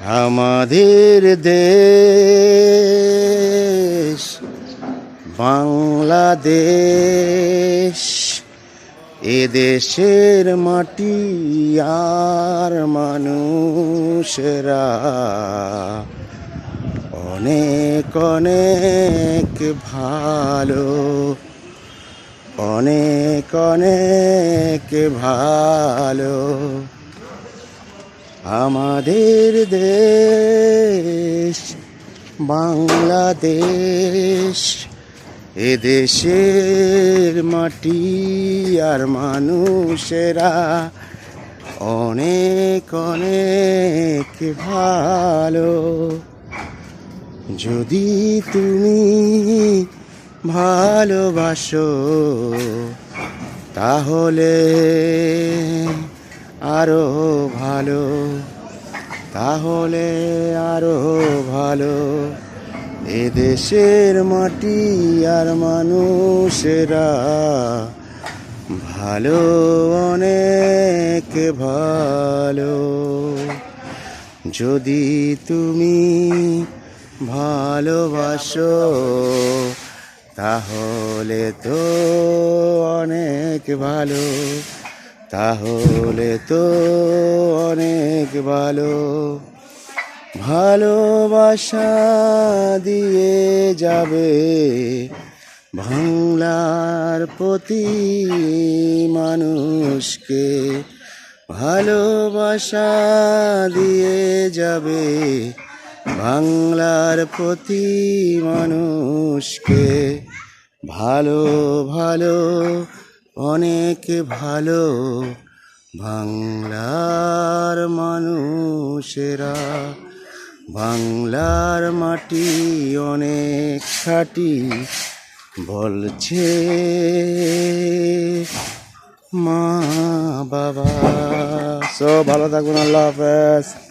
আমাদের দেশ বাংলাদেশ, এদেশের মাটি আর মানুষেরা অনেক অনেক ভালো, অনেক অনেক ভালো। আমাদের দেশ বাংলাদেশ, এদেশের মাটি আর মানুষেরা অনেক অনেক ভালো। যদি তুমি ভালোবাসো তাহলে আরো ভালো, তাহলে আরো ভালো। এদেশের মাটি আর মানুষেরা ভালো, অনেক ভালো। যদি তুমি ভালোবাসো তাহলে তো অনেক ভালো, তাহলে তো অনেক ভালো। ভালোবাসা দিয়ে যাবে বাংলার প্রতি মানুষকে, ভালোবাসা দিয়ে যাবে বাংলার প্রতি মানুষকে। ভালো ভালো, অনেক ভালো বাংলার মানুষেরা। বাংলার মাটি অনেক খাঁটি বলছে মা বাবা। সব ভালো থাকবেন, আল্লাহ হাফেজ।